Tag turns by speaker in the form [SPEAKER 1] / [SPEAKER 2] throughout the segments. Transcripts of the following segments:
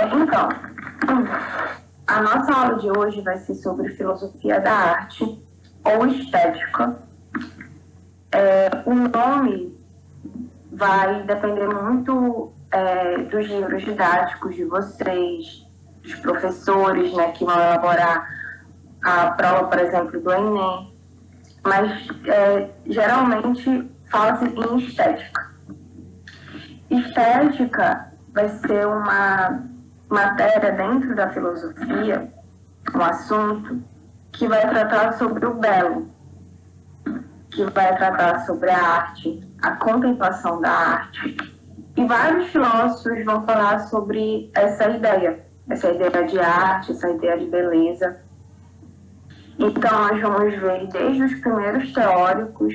[SPEAKER 1] Então, a nossa aula de hoje vai ser sobre filosofia da arte ou estética. O nome vai depender muito dos livros didáticos de vocês, dos professores, né, que vão elaborar a prova, por exemplo, do Enem. Mas, geralmente, fala-se em estética. Estética vai ser uma matéria dentro da filosofia, um assunto que vai tratar sobre o belo, que vai tratar sobre a arte, a contemplação da arte. E vários filósofos vão falar sobre essa ideia de arte, essa ideia de beleza. Então, nós vamos ver desde os primeiros teóricos,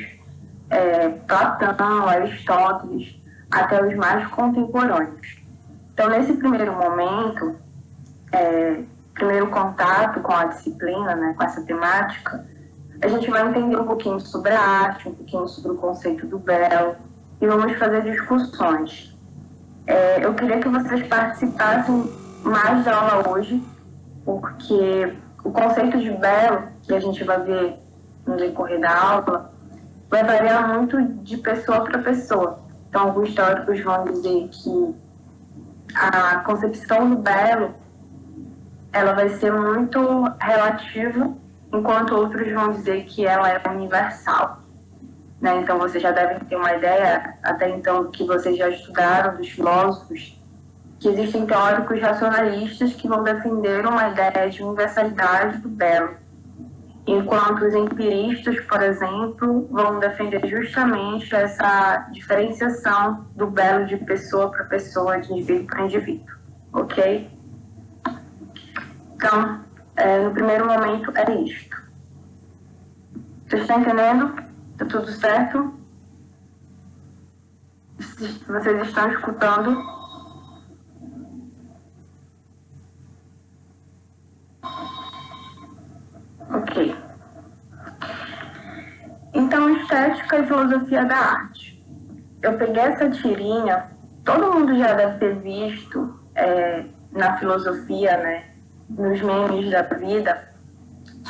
[SPEAKER 1] Platão, Aristóteles, até os mais contemporâneos. Então, nesse primeiro momento, primeiro contato com a disciplina, né, com essa temática, a gente vai entender um pouquinho sobre a arte, um pouquinho sobre o conceito do belo, e vamos fazer discussões. Eu queria que vocês participassem mais da aula hoje, porque o conceito de belo, que a gente vai ver no decorrer da aula, vai variar muito de pessoa para pessoa. Então, alguns teóricos vão dizer que a concepção do belo ela vai ser muito relativa, enquanto outros vão dizer que ela é universal. Né? Então, vocês já devem ter uma ideia, até então, que vocês já estudaram dos filósofos, que existem teóricos racionalistas que vão defender uma ideia de universalidade do belo, enquanto os empiristas, por exemplo, vão defender justamente essa diferenciação do belo de pessoa para pessoa, de indivíduo para indivíduo, ok? Então, no primeiro momento é isto. Vocês estão entendendo? Está tudo certo? Vocês estão escutando? Ok. Então, estética e filosofia da arte. Eu peguei essa tirinha, todo mundo já deve ter visto na filosofia, né, nos memes da vida,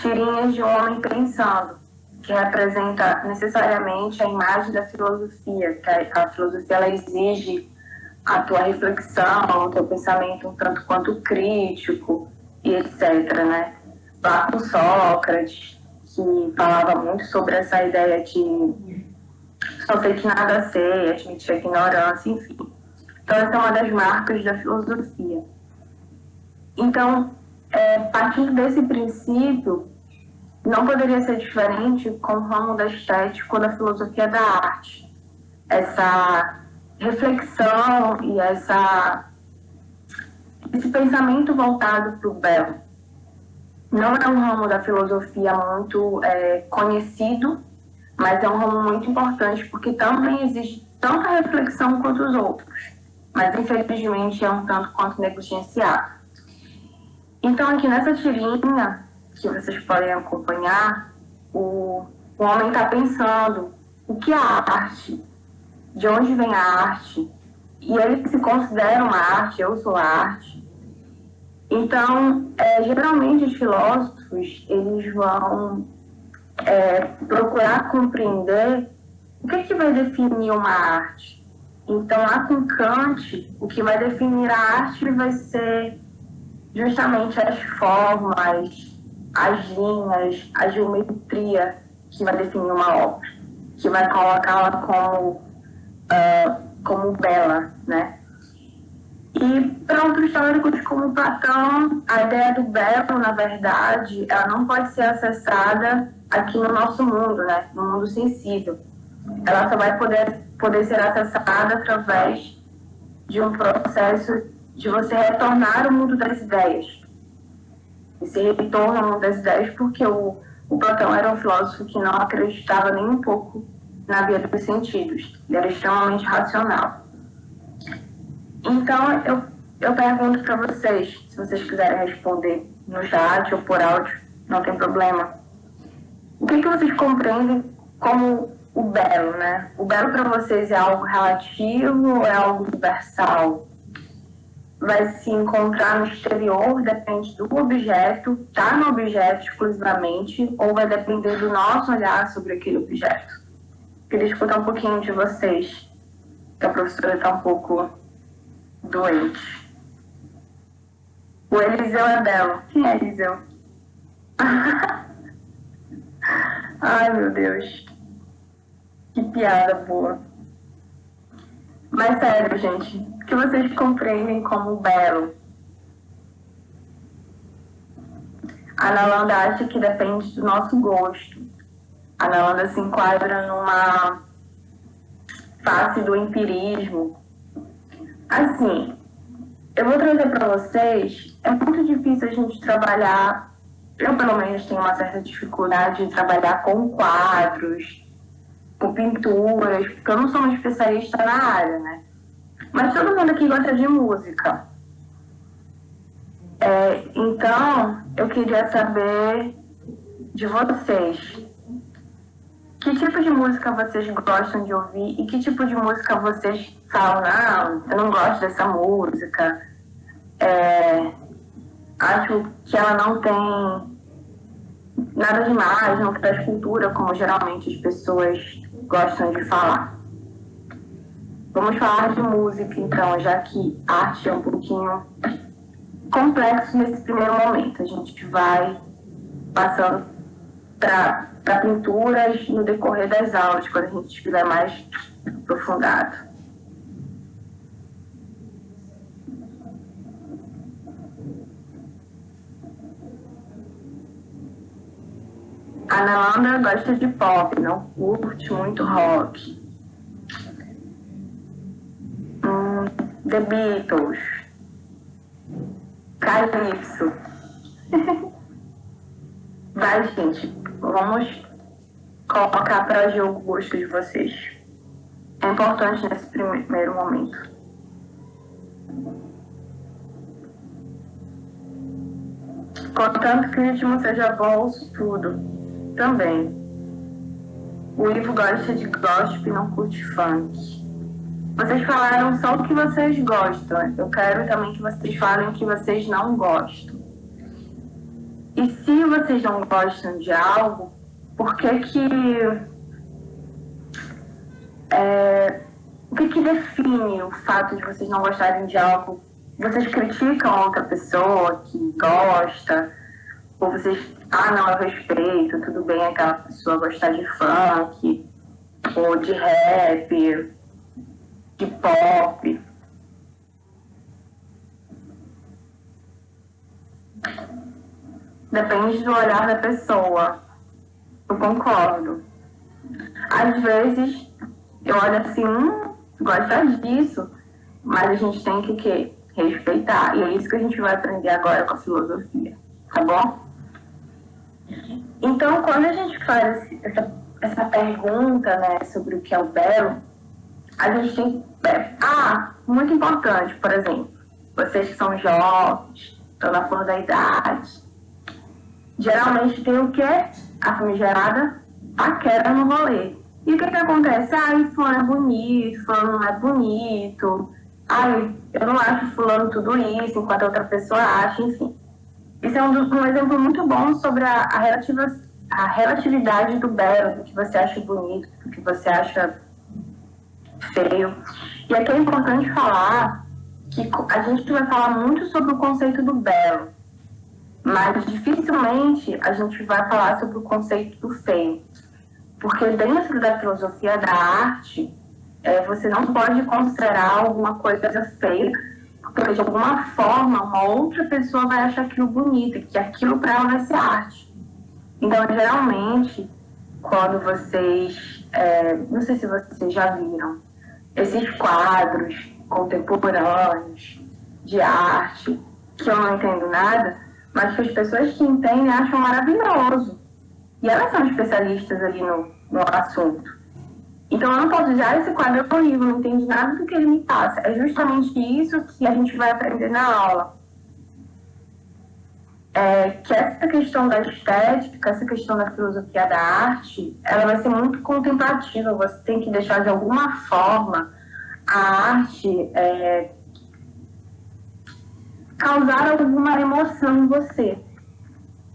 [SPEAKER 1] tirinhas de um homem pensando, que representa necessariamente a imagem da filosofia, que a filosofia ela exige a tua reflexão, o teu pensamento um tanto quanto crítico e etc, né? Lá com Sócrates, que falava muito sobre essa ideia de só sei que nada sei, admitir a ignorância, enfim. Então, essa é uma das marcas da filosofia. Então, partindo desse princípio, não poderia ser diferente com o ramo da estética ou da filosofia da arte. Essa reflexão e esse pensamento voltado para o belo. Não é um ramo da filosofia muito conhecido, mas é um ramo muito importante porque também exige tanta reflexão quanto os outros, mas infelizmente é um tanto quanto negligenciado. Então aqui nessa tirinha que vocês podem acompanhar, o homem está pensando o que é a arte, de onde vem a arte, e ele se considera uma arte, eu sou a arte. Então, geralmente os filósofos, eles vão procurar compreender o que vai definir uma arte. Então, lá com Kant, o que vai definir a arte vai ser justamente as formas, as linhas, a geometria que vai definir uma obra, que vai colocá-la como bela, né? E para outros teóricos como Platão, a ideia do belo, na verdade, ela não pode ser acessada aqui no nosso mundo, né? No mundo sensível. Ela só vai poder ser acessada através de um processo de você retornar ao mundo das ideias. E se retorna ao mundo das ideias porque o Platão era um filósofo que não acreditava nem um pouco na via dos sentidos. Ele era extremamente racional. Então, eu pergunto para vocês, se vocês quiserem responder no chat ou por áudio, não tem problema. O que vocês compreendem como o belo, né? O belo para vocês é algo relativo ou é algo universal? vai se encontrar no exterior, depende do objeto, tá no objeto exclusivamente, ou vai depender do nosso olhar sobre aquele objeto. Queria escutar um pouquinho de vocês, que a professora está um pouco doente. O Eliseu é belo. Quem é Eliseu? Ai, meu Deus. Que piada boa. Mas sério, gente, o que vocês compreendem como belo? A Nalanda acha que depende do nosso gosto. A Nalanda se enquadra numa face do empirismo. Assim, eu vou trazer para vocês, é muito difícil a gente trabalhar, eu pelo menos tenho uma certa dificuldade de trabalhar com quadros, com pinturas, porque eu não sou uma especialista na área, né? Mas todo mundo aqui gosta de música. Então, eu queria saber de vocês. Que tipo de música vocês gostam de ouvir e que tipo de música vocês falam, não, eu não gosto dessa música, acho que ela não tem nada demais, não traz cultura, como geralmente as pessoas gostam de falar. Vamos falar de música, então, já que arte é um pouquinho complexo nesse primeiro momento. A gente vai passando para pinturas no decorrer das aulas, quando a gente estiver mais aprofundado. A Nalanda gosta de pop, não curte muito rock. The Beatles. Calypso. Vai, gente, vamos colocar para agir o gosto de vocês. É importante nesse primeiro momento. Contanto que o ritmo seja bom, ouço tudo. Também. O Ivo gosta de gospel e não curte funk. Vocês falaram só o que vocês gostam. Eu quero também que vocês falem o que vocês não gostam. E se vocês não gostam de algo, por que o que define o fato de vocês não gostarem de algo? Vocês criticam a outra pessoa que gosta? Ou vocês, não, eu respeito, tudo bem aquela pessoa gostar de funk, ou de rap, de pop? Depende do olhar da pessoa. Eu concordo. Às vezes, eu olho assim, gosta disso, mas a gente tem que respeitar. E é isso que a gente vai aprender agora com a filosofia, tá bom? Então, quando a gente faz essa pergunta, né, sobre o que é o belo, a gente tem... muito importante, por exemplo, vocês que são jovens, estão na flor da idade, geralmente tem o quê? A famigerada paquera no rolê. E o que acontece? Fulano é bonito, fulano não é bonito. Eu não acho fulano tudo isso, enquanto a outra pessoa acha, enfim. Isso é um exemplo muito bom sobre a relatividade do belo, do que você acha bonito, do que você acha feio. E aqui é importante falar que a gente vai falar muito sobre o conceito do belo, mas dificilmente a gente vai falar sobre o conceito do feio. Porque dentro da filosofia da arte, você não pode considerar alguma coisa feia, porque de alguma forma uma outra pessoa vai achar aquilo bonito, que aquilo para ela vai ser arte. Então, geralmente, quando vocês, não sei se vocês já viram, esses quadros contemporâneos de arte, que eu não entendo nada, mas que as pessoas que entendem acham maravilhoso. E elas são especialistas ali no assunto. Então eu não posso dizer, esse quadro é horrível, não entendi nada do que ele me passa. É justamente isso que a gente vai aprender na aula. Que essa questão da estética, essa questão da filosofia da arte, ela vai ser muito contemplativa. Você tem que deixar de alguma forma a arte causar alguma emoção em você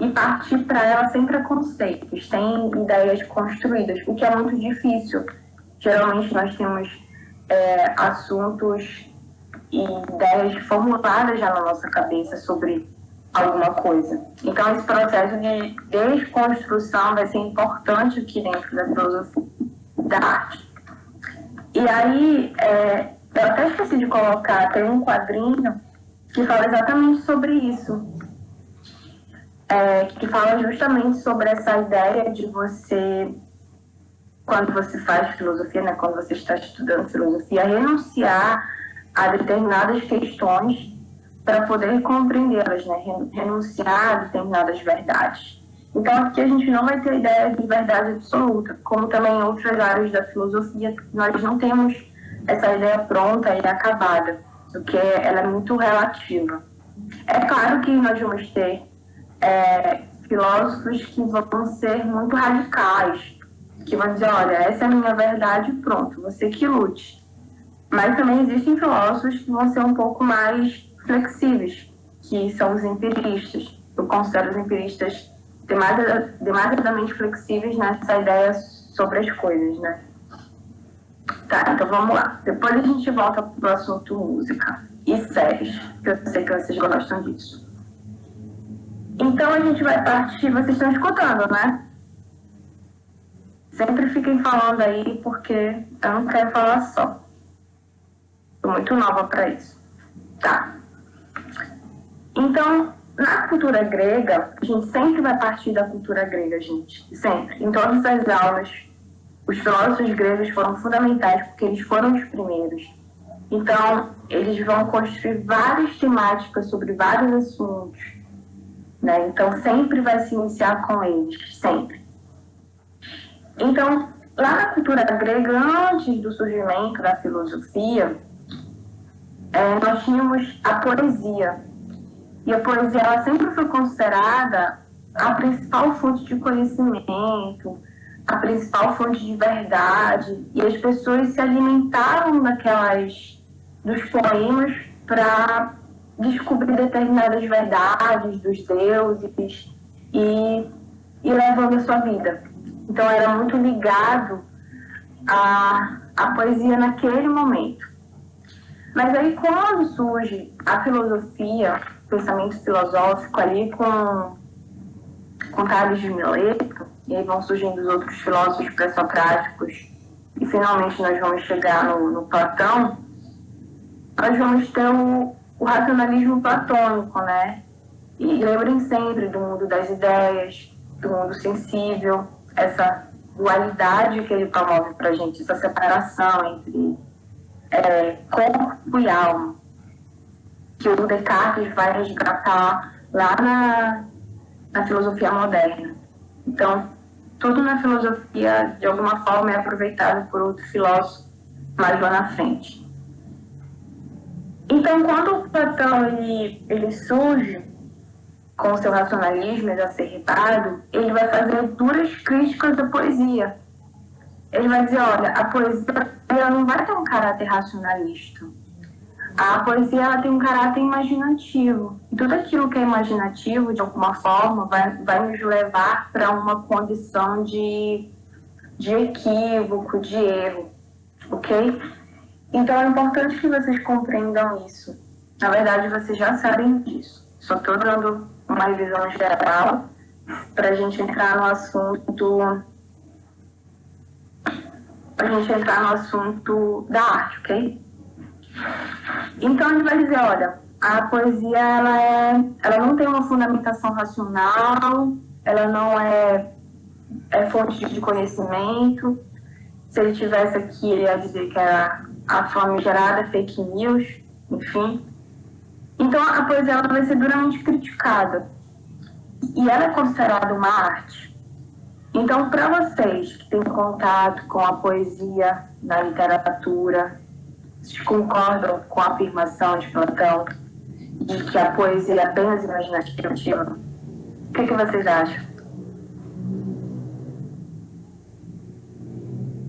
[SPEAKER 1] e partir para ela sem preconceitos, sem ideias construídas, o que é muito difícil. Geralmente nós temos assuntos e ideias formuladas já na nossa cabeça sobre alguma coisa. Então, esse processo de desconstrução vai ser importante aqui dentro da filosofia da arte. E aí, eu até esqueci de colocar, tem um quadrinho que fala exatamente sobre isso, que fala justamente sobre essa ideia de você, quando você faz filosofia, né, quando você está estudando filosofia, renunciar a determinadas questões para poder compreendê-las, né, renunciar a determinadas verdades. Então, aqui a gente não vai ter ideia de verdade absoluta, como também em outras áreas da filosofia, nós não temos essa ideia pronta e acabada, porque ela é muito relativa. É claro que nós vamos ter filósofos que vão ser muito radicais, que vão dizer, olha, essa é a minha verdade, pronto, você que lute. Mas também existem filósofos que vão ser um pouco mais flexíveis, que são os empiristas. Eu considero os empiristas demasiadamente flexíveis nessa ideia sobre as coisas, né? Tá, então vamos lá. Depois a gente volta pro assunto música e séries, que eu sei que vocês gostam disso. Então a gente vai partir, vocês estão escutando, né? Sempre fiquem falando aí, porque eu não quero falar só. Estou muito nova para isso. Tá. Então, na cultura grega, a gente sempre vai partir da cultura grega, gente. Sempre. Em todas as aulas, os filósofos gregos foram fundamentais, porque eles foram os primeiros. Então, eles vão construir várias temáticas sobre vários assuntos, né? Então, sempre vai se iniciar com eles. Sempre. Então, lá na cultura grega, antes do surgimento da filosofia, nós tínhamos a poesia. E a poesia ela sempre foi considerada a principal fonte de conhecimento, a principal fonte de verdade. E as pessoas se alimentavam dos poemas para descobrir determinadas verdades dos deuses e levando a sua vida. Então era muito ligado à poesia naquele momento. Mas aí quando surge a filosofia, o pensamento filosófico ali com Tales de Mileto, e aí vão surgindo os outros filósofos pré-socráticos, e finalmente nós vamos chegar no Platão, nós vamos ter o racionalismo platônico, né? E lembrem sempre do mundo das ideias, do mundo sensível, essa dualidade que ele promove para a gente, essa separação entre corpo e alma, que o Descartes vai resgatar lá na filosofia moderna. Então, tudo na filosofia, de alguma forma, é aproveitado por outro filósofo mais lá na frente. Então, quando o Platão ele surge com o seu racionalismo exacerbado, ele vai fazer duras críticas à poesia. Ele vai dizer, olha, a poesia ela não vai ter um caráter racionalista. A poesia ela tem um caráter imaginativo. E tudo aquilo que é imaginativo, de alguma forma, vai nos levar para uma condição de equívoco, de erro. Ok? Então é importante que vocês compreendam isso. Na verdade, vocês já sabem disso. Só estou dando uma revisão geral para a gente entrar no assunto. Para a gente entrar no assunto da arte, ok? Então ele vai dizer, olha, a poesia ela não tem uma fundamentação racional, ela não é fonte de conhecimento. Se ele tivesse aqui, ele ia dizer que era a famigerada fake news, enfim. Então a poesia ela vai ser duramente criticada. E ela é considerada uma arte. Então, para vocês que têm contato com a poesia na literatura, vocês concordam com a afirmação de Platão de que a poesia é apenas imaginativa? O que vocês acham?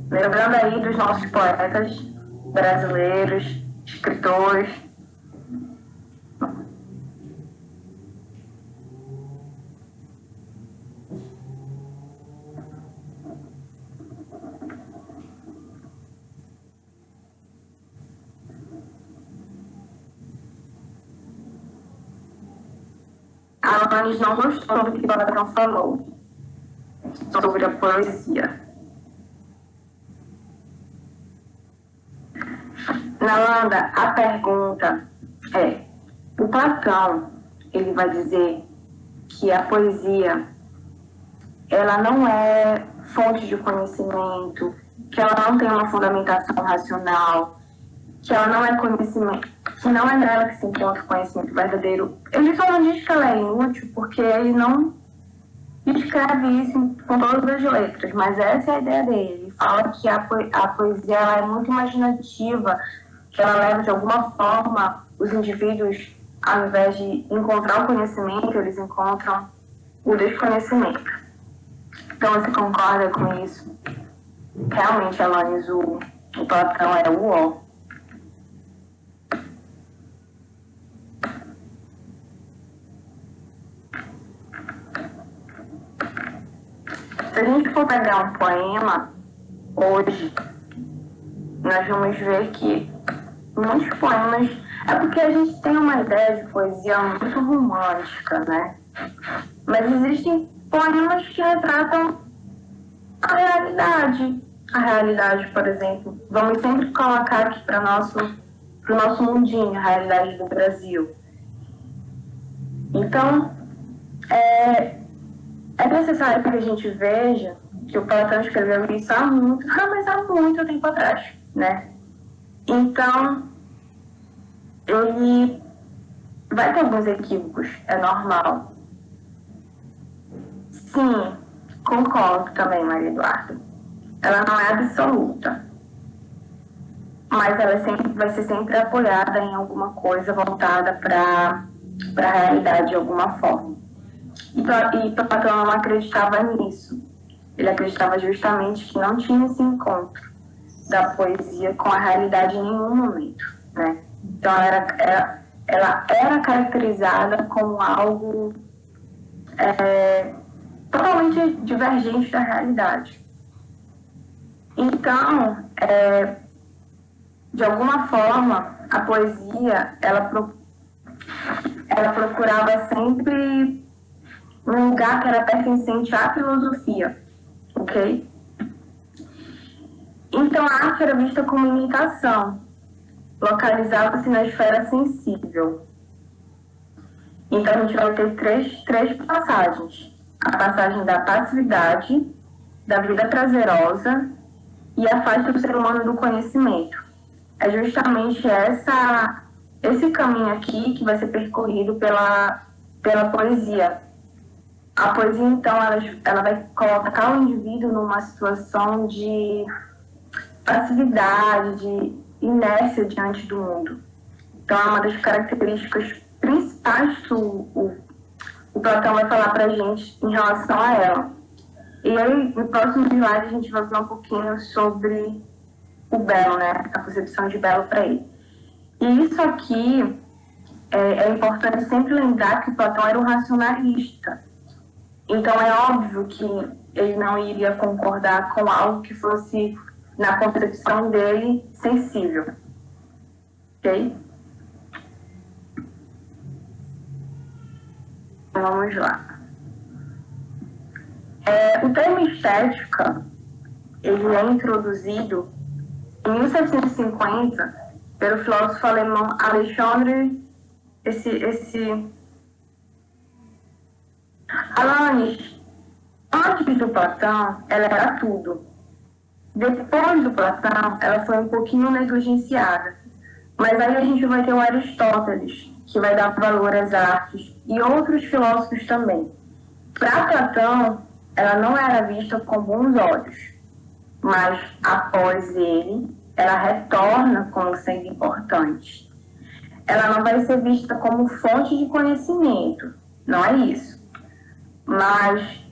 [SPEAKER 1] Lembrando aí dos nossos poetas brasileiros, escritores. a Alanis não gostou do que Platão falou sobre a poesia. Nalanda, a pergunta é: o Platão, ele vai dizer que a poesia, ela não é fonte de conhecimento, que ela não tem uma fundamentação racional, que ela não é conhecimento, que não é nela que se encontra o conhecimento verdadeiro. Ele só não diz que ela é inútil porque ele não escreve isso com todas as letras, mas essa é a ideia dele. Ele fala que a poesia ela é muito imaginativa, que ela leva de alguma forma os indivíduos, ao invés de encontrar o conhecimento, eles encontram o desconhecimento. Então você concorda com isso? Realmente, Alanis, o Platão é o ó. Se a gente for pegar um poema hoje, nós vamos ver que muitos poemas... É porque a gente tem uma ideia de poesia muito romântica, né? Mas existem poemas que retratam a realidade. A realidade, por exemplo. Vamos sempre colocar aqui para o nosso mundinho, a realidade do Brasil. Então, é necessário que a gente veja que o Platão escreveu isso há muito tempo atrás, né? Então, ele vai ter alguns equívocos, é normal. Sim, concordo também, Maria Eduarda. Ela não é absoluta, mas ela vai ser sempre apoiada em alguma coisa voltada para a realidade de alguma forma. E Platão não acreditava nisso. Ele acreditava justamente que não tinha esse encontro da poesia com a realidade em nenhum momento, né? Então ela era caracterizada como algo totalmente divergente da realidade. Então, de alguma forma, a poesia ela procurava sempre um lugar que era pertencente à filosofia, ok? Então a arte era vista como imitação, localizava-se na esfera sensível. Então a gente vai ter três passagens: a passagem da passividade, da vida prazerosa e afasta o ser humano do conhecimento. É justamente esse caminho aqui que vai ser percorrido pela poesia. A poesia, então, ela vai colocar o indivíduo numa situação de passividade, de inércia diante do mundo. Então, é uma das características principais que o Platão vai falar para a gente em relação a ela. E aí, no próximo slide, a gente vai falar um pouquinho sobre o belo, né? A concepção de belo para ele. E isso aqui é importante sempre lembrar que o Platão era um racionalista. Então, é óbvio que ele não iria concordar com algo que fosse, na concepção dele, sensível. Ok? Vamos lá. O termo estética, ele é introduzido em 1750 pelo filósofo alemão Alexandre Alanis. Antes do Platão, ela era tudo. Depois do Platão, ela foi um pouquinho negligenciada. Mas aí a gente vai ter o Aristóteles, que vai dar valor às artes, e outros filósofos também. Para Platão, ela não era vista com bons olhos, mas após ele, ela retorna como sendo importante. Ela não vai ser vista como fonte de conhecimento, não é isso. Mas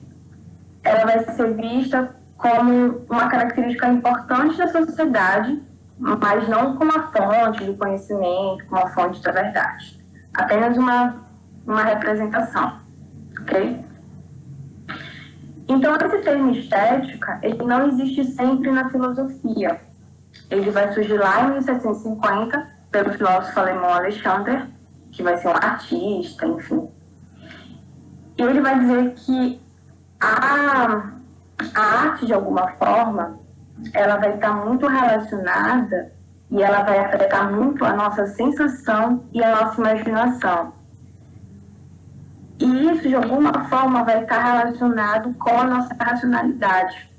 [SPEAKER 1] ela vai ser vista como uma característica importante da sociedade, mas não como uma fonte de conhecimento, como uma fonte da verdade. Apenas uma representação, ok? Então, esse termo estética, ele não existe sempre na filosofia. Ele vai surgir lá em 1750, pelo filósofo alemão Alexander, que vai ser um artista, enfim. E ele vai dizer que a arte, de alguma forma, ela vai estar muito relacionada e ela vai afetar muito a nossa sensação e a nossa imaginação. E isso, de alguma forma, vai estar relacionado com a nossa racionalidade.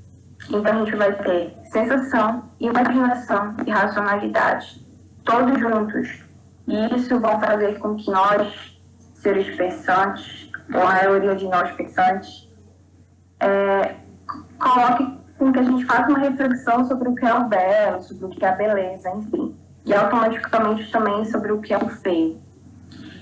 [SPEAKER 1] Então, a gente vai ter sensação, imaginação e racionalidade, todos juntos. E isso vai fazer com que nós, seres pensantes, ou a maioria de nós pensantes, coloque com que a gente faça uma reflexão sobre o que é o belo, sobre o que é a beleza, enfim. E automaticamente também sobre o que é o feio.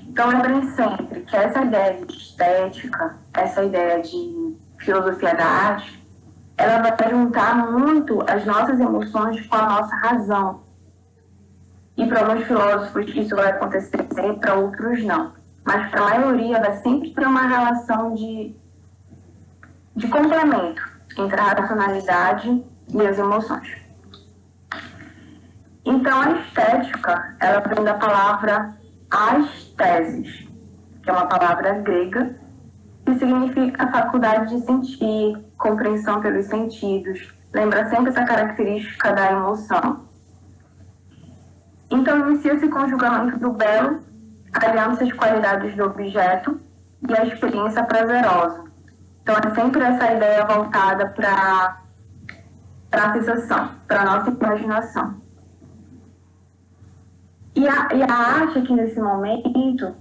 [SPEAKER 1] Então, lembrem sempre que essa ideia de estética, essa ideia de filosofia da arte, ela vai juntar muito as nossas emoções com a nossa razão. E para alguns filósofos isso vai acontecer, para outros não. Mas para a maioria vai sempre ter uma relação de complemento entre a racionalidade e as emoções. Então, a estética, ela vem da palavra aesthesis, que é uma palavra grega, que significa a faculdade de sentir, compreensão pelos sentidos. Lembra sempre essa característica da emoção. Então, inicia-se com o julgamento do belo, aliando-se as qualidades do objeto e a experiência prazerosa. Então, é sempre essa ideia voltada para a sensação, para a nossa imaginação. E a arte aqui nesse momento,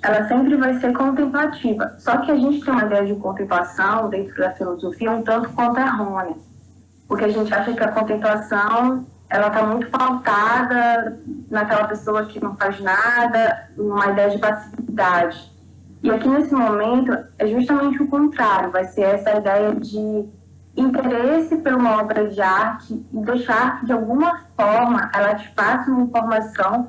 [SPEAKER 1] ela sempre vai ser contemplativa. Só que a gente tem uma ideia de contemplação dentro da filosofia um tanto quanto errônea. Porque a gente acha que a contemplação, ela está muito pautada naquela pessoa que não faz nada, uma ideia de passividade. E aqui nesse momento é justamente o contrário, vai ser essa ideia de interesse por uma obra de arte e deixar que de alguma forma ela te passe uma informação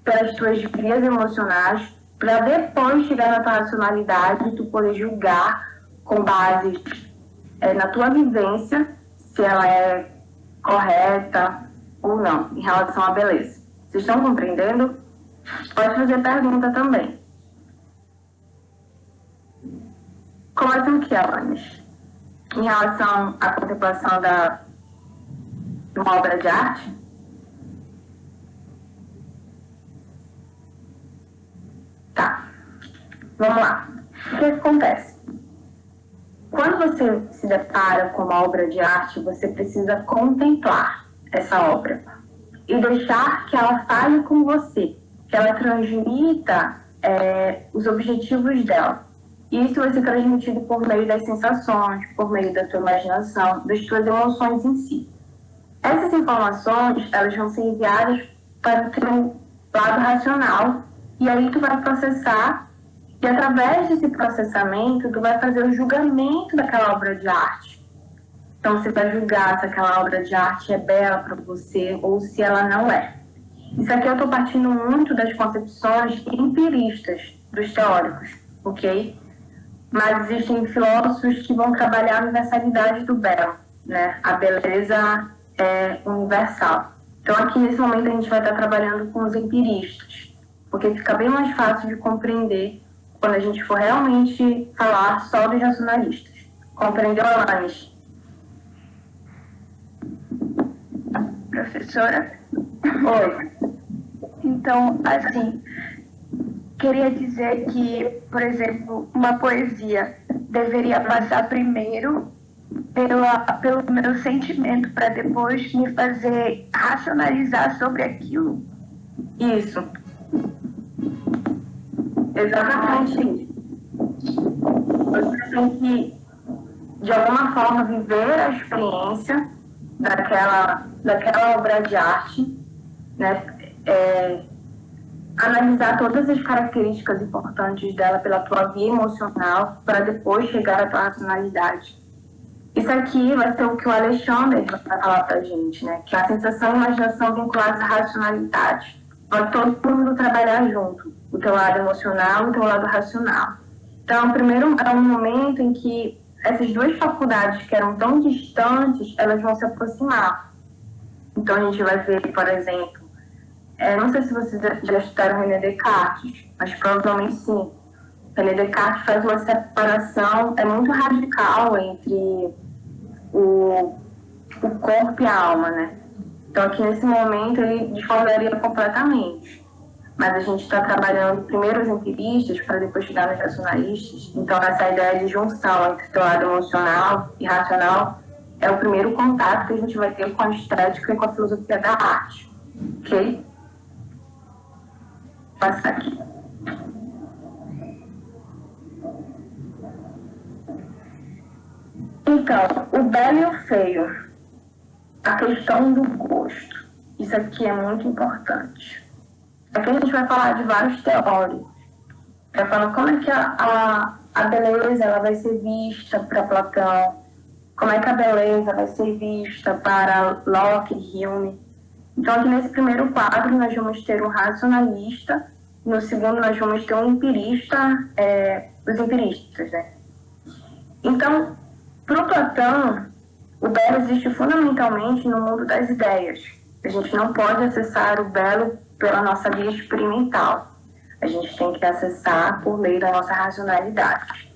[SPEAKER 1] pelas tuas vias emocionais para depois chegar na tua racionalidade e tu poder julgar com base na tua vivência se ela é correta ou não em relação à beleza. Vocês estão compreendendo? Pode fazer pergunta também. Como assim que, Alanis? Em relação à contemplação de uma obra de arte? Tá. Vamos lá. O que acontece? Quando você se depara com uma obra de arte, você precisa contemplar essa obra e deixar que ela fale com você, que ela transmita os objetivos dela. E isso vai ser transmitido por meio das sensações, por meio da tua imaginação, das tuas emoções em si. Essas informações, elas vão ser enviadas para o teu lado racional e aí tu vai processar e através desse processamento tu vai fazer o julgamento daquela obra de arte. Então você vai julgar se aquela obra de arte é bela para você ou se ela não é. Isso aqui eu estou partindo muito das concepções empiristas dos teóricos, ok? Mas existem filósofos que vão trabalhar a universalidade do belo, né? A beleza é universal. Então aqui nesse momento a gente vai estar trabalhando com os empiristas, porque fica bem mais fácil de compreender quando a gente for realmente falar só dos racionalistas. Compreendeu, Alanis?
[SPEAKER 2] Professora?
[SPEAKER 1] Oi.
[SPEAKER 2] Então, assim, queria dizer que, por exemplo, uma poesia deveria passar primeiro pelo meu sentimento para depois me fazer racionalizar sobre aquilo.
[SPEAKER 1] Isso. Exatamente isso. Você tem que, de alguma forma, viver a experiência daquela obra de arte, né? Analisar todas as características importantes dela pela tua via emocional para depois chegar à tua racionalidade. Isso aqui vai ser o que o Alexandre vai falar pra gente, né? Que a sensação e a imaginação vinculadas à racionalidade. Vai todo mundo trabalhar junto, o teu lado emocional e o teu lado racional. Então, primeiro é um momento em que essas duas faculdades que eram tão distantes, elas vão se aproximar. Então, a gente vai ver, por exemplo, não sei se vocês já estudaram René Descartes, mas provavelmente sim. René Descartes faz uma separação muito radical entre o corpo e a alma, né? Então, aqui nesse momento, ele discordaria completamente. Mas a gente está trabalhando primeiro os empiristas para depois chegar nos racionalistas. Então, essa ideia de junção entre o lado emocional e racional é o primeiro contato que a gente vai ter com a estética e com a filosofia da arte. Ok? Vou passar aqui. Então, o belo e o feio. A questão do gosto. Isso aqui é muito importante. Aqui a gente vai falar de vários teóricos. Vai falar como é que a beleza ela vai ser vista para Platão, como é que a beleza vai ser vista para Locke e Hume. Então, aqui nesse primeiro quadro, nós vamos ter um racionalista, no segundo, nós vamos ter um empirista, os empiristas, né? Então, para o Platão, o belo existe fundamentalmente no mundo das ideias. A gente não pode acessar o belo pela nossa via experimental. A gente tem que acessar por meio da nossa racionalidade.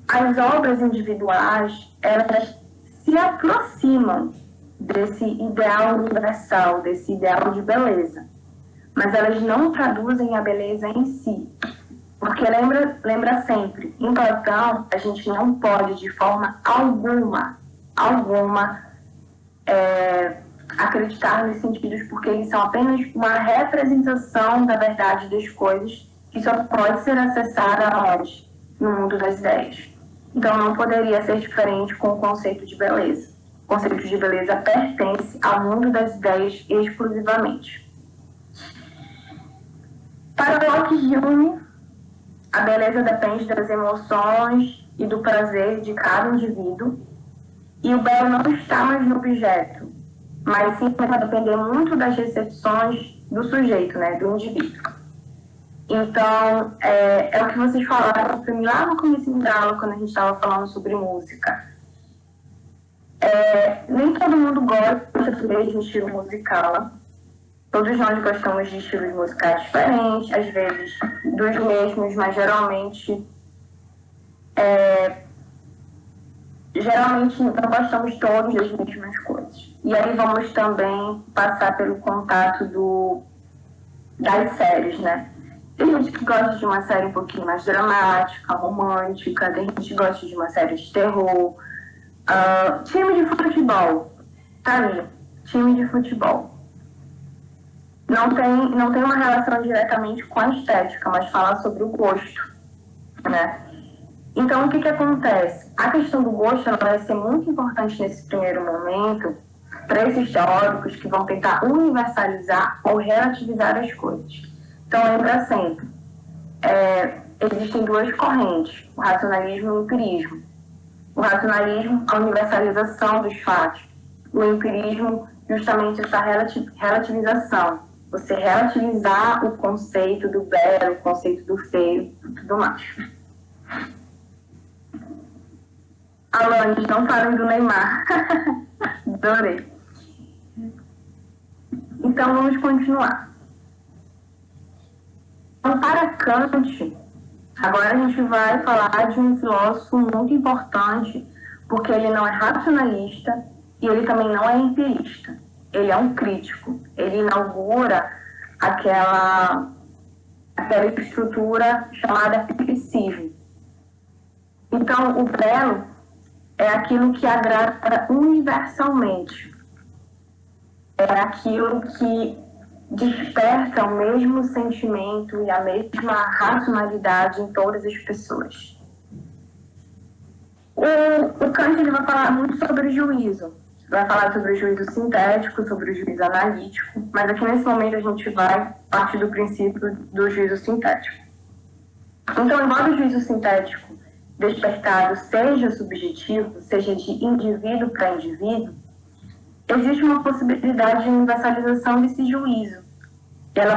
[SPEAKER 1] As obras individuais, elas se aproximam desse ideal universal, desse ideal de beleza. Mas elas não traduzem a beleza em si. Porque lembra sempre, em Platão, a gente não pode, de forma alguma, acreditar nos sentidos, porque eles são apenas uma representação da verdade das coisas que só pode ser acessada onde? No mundo das ideias. Então, não poderia ser diferente com o conceito de beleza. O conceito de beleza pertence ao mundo das ideias exclusivamente. Para Locke e Hume, a beleza depende das emoções e do prazer de cada indivíduo, e o belo não está mais no objeto, mas sim vai depender muito das recepções do sujeito, né, do indivíduo. Então, é o que vocês falaram para mim lá no começo da aula, quando a gente estava falando sobre música. Nem todo mundo gosta do mesmo estilo musical. Todos nós gostamos de estilos musicais diferentes, às vezes dos mesmos, mas geralmente não gostamos todos das mesmas coisas. E aí vamos também passar pelo contato das séries, né? Tem gente que gosta de uma série um pouquinho mais dramática, romântica, tem gente que gosta de uma série de terror. Time de futebol, tá aí, time de futebol. Não tem uma relação diretamente com a estética, mas fala sobre o gosto, né? Então, o que acontece? A questão do gosto ela vai ser muito importante nesse primeiro momento para esses teóricos que vão tentar universalizar ou relativizar as coisas. Então, lembra sempre, existem duas correntes, o racionalismo e o empirismo. O racionalismo, a universalização dos fatos. O empirismo, justamente essa relativização. Você relativizar o conceito do belo, o conceito do feio e tudo mais. Alanis, não falem do Neymar. Adorei. Então, vamos continuar. Então, para Kant, agora a gente vai falar de um filósofo muito importante, porque ele não é racionalista e ele também não é empirista. Ele é um crítico. Ele inaugura aquela estrutura chamada criticismo. Então, o belo é aquilo que agrada universalmente. É aquilo que desperta o mesmo sentimento e a mesma racionalidade em todas as pessoas. O Kant ele vai falar muito sobre o juízo. Vai falar sobre o juízo sintético, sobre o juízo analítico, mas aqui nesse momento a gente vai partir do princípio do juízo sintético. Então, embora o juízo sintético despertado seja subjetivo, seja de indivíduo para indivíduo, existe uma possibilidade de universalização desse juízo. Ela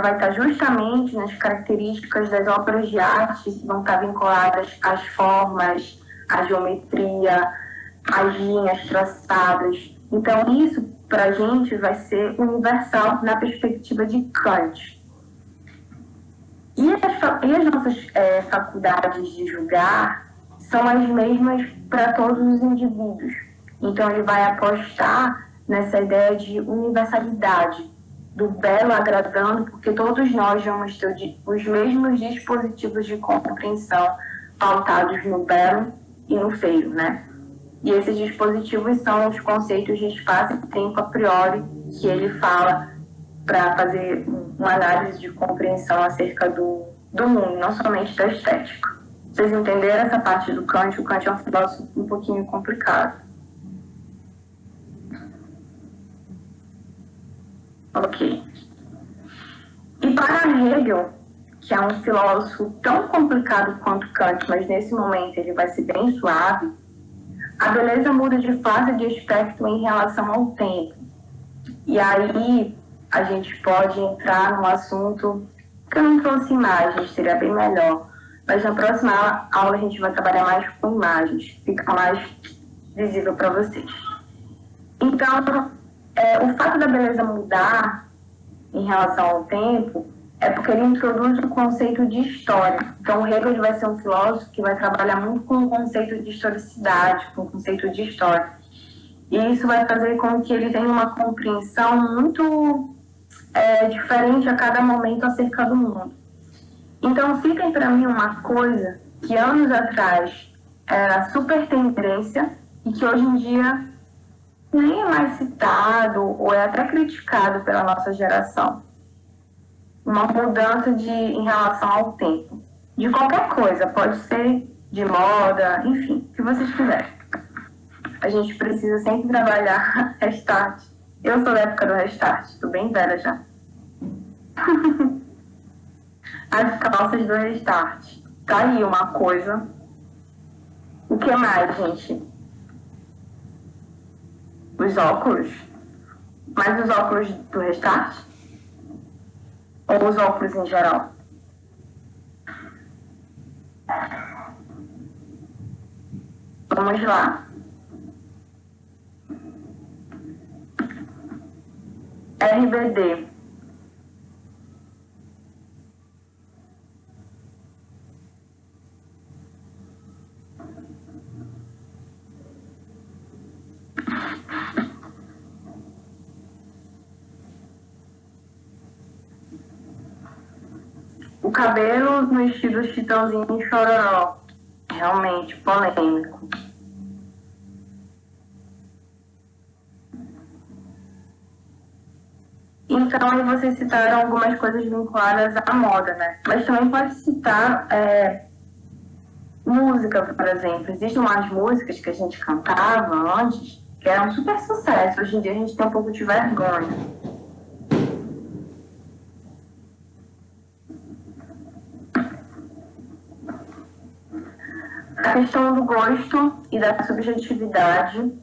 [SPEAKER 1] vai estar justamente nas características das obras de arte que vão estar vinculadas às formas, à geometria, às linhas traçadas. Então, isso, para a gente, vai ser universal na perspectiva de Kant. E as as nossas faculdades de julgar são as mesmas para todos os indivíduos. Então, ele vai apostar nessa ideia de universalidade, do belo agradando, porque todos nós vamos ter os mesmos dispositivos de compreensão pautados no belo e no feio, né? E esses dispositivos são os conceitos de espaço e tempo a priori que ele fala para fazer uma análise de compreensão acerca do mundo, não somente da estética. Vocês entenderam essa parte do Kant? O Kant é um filósofo um pouquinho complicado. Ok. E para Hegel, que é um filósofo tão complicado quanto Kant, mas nesse momento ele vai ser bem suave, a beleza muda de fase de aspecto em relação ao tempo. E aí a gente pode entrar num assunto que eu não trouxe imagens, seria bem melhor. Mas na próxima aula a gente vai trabalhar mais com imagens, fica mais visível para vocês. Então, o fato da beleza mudar em relação ao tempo é porque ele introduz o conceito de história. Então, o Hegel vai ser um filósofo que vai trabalhar muito com o conceito de historicidade, com o conceito de história. E isso vai fazer com que ele tenha uma compreensão muito diferente a cada momento acerca do mundo. Então, fica para mim uma coisa que anos atrás era super tendência e que hoje em dia nem é mais citado ou é até criticado pela nossa geração. Uma mudança em relação ao tempo. De qualquer coisa, pode ser de moda, enfim, o que vocês quiserem. A gente precisa sempre trabalhar restart. Eu sou da época do restart, estou bem velha já. As calças do restart. Tá aí uma coisa. O que mais, gente? Os óculos. Mas os óculos do restart? Ou os óculos em geral? Vamos lá. RBD. O cabelo no estilo Chitãozinho e Chororó. Realmente polêmico. Então, aí vocês citaram algumas coisas vinculadas à moda, né? Mas também pode citar música, por exemplo. Existem umas músicas que a gente cantava antes que eram super sucesso. Hoje em dia a gente tem um pouco de vergonha. A questão do gosto e da subjetividade.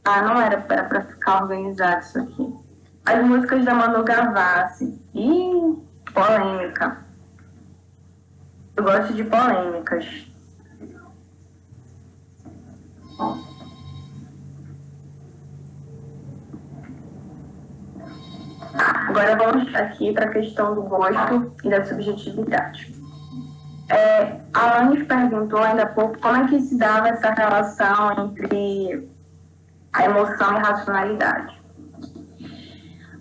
[SPEAKER 1] Não era para ficar organizado isso aqui. As músicas da Manu Gavassi. Polêmica. Eu gosto de polêmicas. Agora vamos aqui para a questão do gosto e da subjetividade. A Alanis perguntou ainda há pouco como é que se dava essa relação entre a emoção e a racionalidade.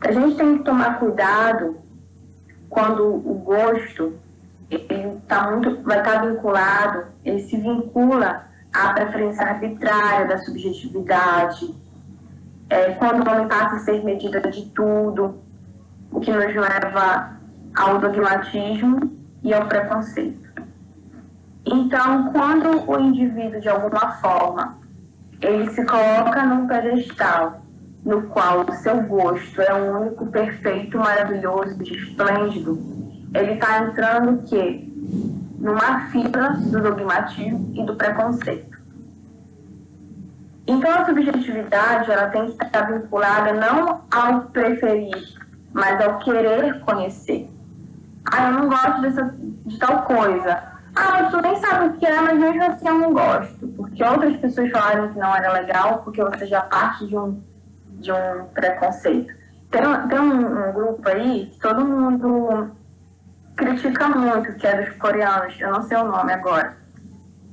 [SPEAKER 1] A gente tem que tomar cuidado quando o gosto vai estar vinculado, ele se vincula à preferência arbitrária da subjetividade, quando o homem passa a ser medida de tudo, o que nos leva ao dogmatismo e ao preconceito. Então, quando o indivíduo, de alguma forma, ele se coloca num pedestal no qual o seu gosto é o único, perfeito, maravilhoso, esplêndido, ele está entrando o quê? Numa fila do dogmatismo e do preconceito. Então, a subjetividade ela tem que estar vinculada não ao preferir, mas ao querer conhecer. Eu não gosto de tal coisa. Tu nem sabe o que é, mas mesmo assim eu não gosto. Porque outras pessoas falaram que não era legal, porque você já parte de um preconceito. Tem um grupo aí que todo mundo critica muito, que é dos coreanos, eu não sei o nome agora.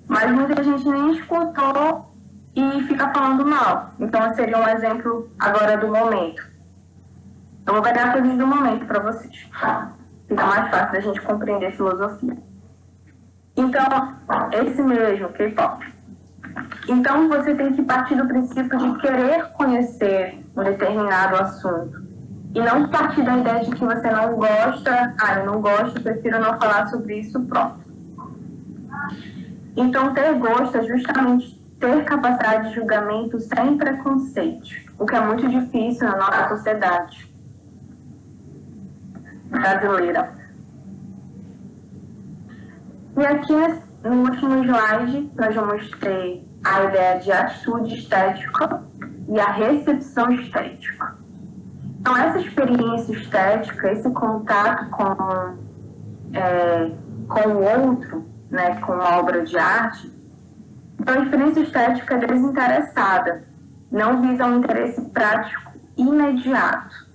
[SPEAKER 1] Mas muita gente nem escutou e fica falando mal. Então, seria um exemplo agora do momento. Eu vou pegar coisas do momento para vocês. Fica mais fácil da gente compreender filosofia. Então, esse mesmo, K-pop. Então, você tem que partir do princípio de querer conhecer um determinado assunto. E não partir da ideia de que você não gosta, eu não gosto, prefiro não falar sobre isso, pronto. Então, ter gosto é justamente ter capacidade de julgamento sem preconceito, o que é muito difícil na nossa sociedade brasileira. E aqui, no último slide, nós já mostrei a ideia de atitude estética e a recepção estética. Então, essa experiência estética, esse contato com o outro, né, com uma obra de arte, então, a experiência estética é desinteressada, não visa um interesse prático imediato.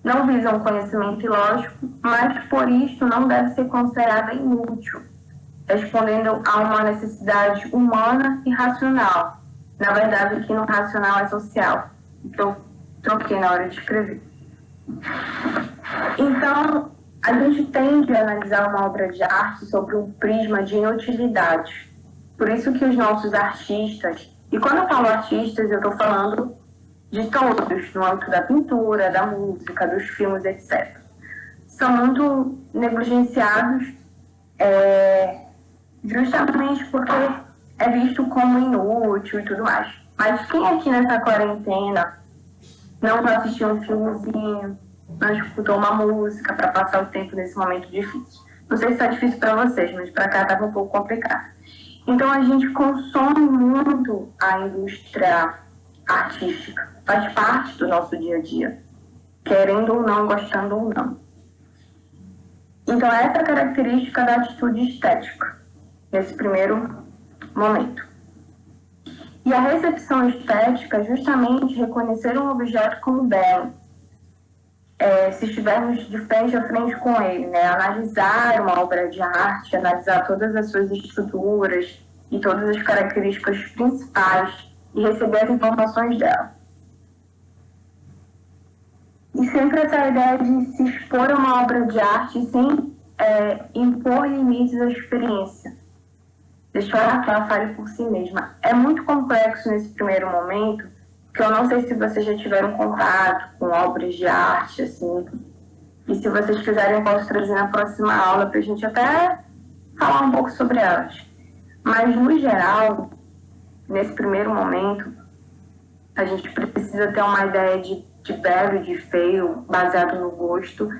[SPEAKER 1] Não visa um conhecimento ilógico, mas por isso não deve ser considerada inútil, respondendo a uma necessidade humana e racional. Na verdade, aqui no racional é social, que eu troquei na hora de escrever. Então, a gente tende a analisar uma obra de arte sobre um prisma de inutilidade. Por isso que os nossos artistas, e quando eu falo artistas, eu estou falando de todos, no âmbito da pintura, da música, dos filmes, etc. São muito negligenciados, justamente porque é visto como inútil e tudo mais. Mas quem aqui nessa quarentena não assistiu um filmezinho, não escutou uma música para passar o tempo nesse momento difícil? Não sei se está difícil para vocês, mas para cá estava um pouco complicado. Então, a gente consome muito a indústria artística. Faz parte do nosso dia a dia, querendo ou não, gostando ou não. Então, essa é a característica da atitude estética, nesse primeiro momento. E a recepção estética é justamente reconhecer um objeto como belo, se estivermos de frente a frente com ele, né? Analisar uma obra de arte, analisar todas as suas estruturas e todas as características principais e receber as informações dela. E sempre essa ideia de se expor a uma obra de arte sem impor limites à experiência. Deixar que ela fale por si mesma. É muito complexo nesse primeiro momento, que eu não sei se vocês já tiveram contato com obras de arte, assim. E se vocês quiserem, eu posso trazer na próxima aula para a gente até falar um pouco sobre elas. Mas, no geral, nesse primeiro momento, a gente precisa ter uma ideia de belo e de feio, baseado no gosto,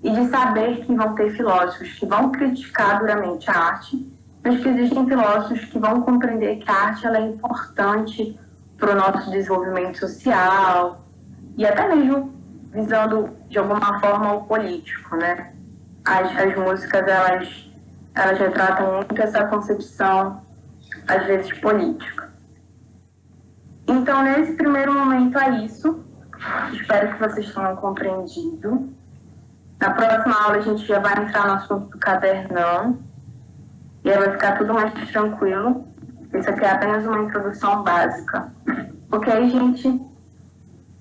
[SPEAKER 1] e de saber que vão ter filósofos que vão criticar duramente a arte, mas que existem filósofos que vão compreender que a arte ela é importante para o nosso desenvolvimento social e até mesmo visando, de alguma forma, o político, né? As músicas, elas retratam muito essa concepção, às vezes, política. Então, nesse primeiro momento é isso. Espero que vocês tenham compreendido. Na próxima aula, a gente já vai entrar no assunto do cadernão. E aí vai ficar tudo mais tranquilo. Isso aqui é apenas uma introdução básica. Ok, gente?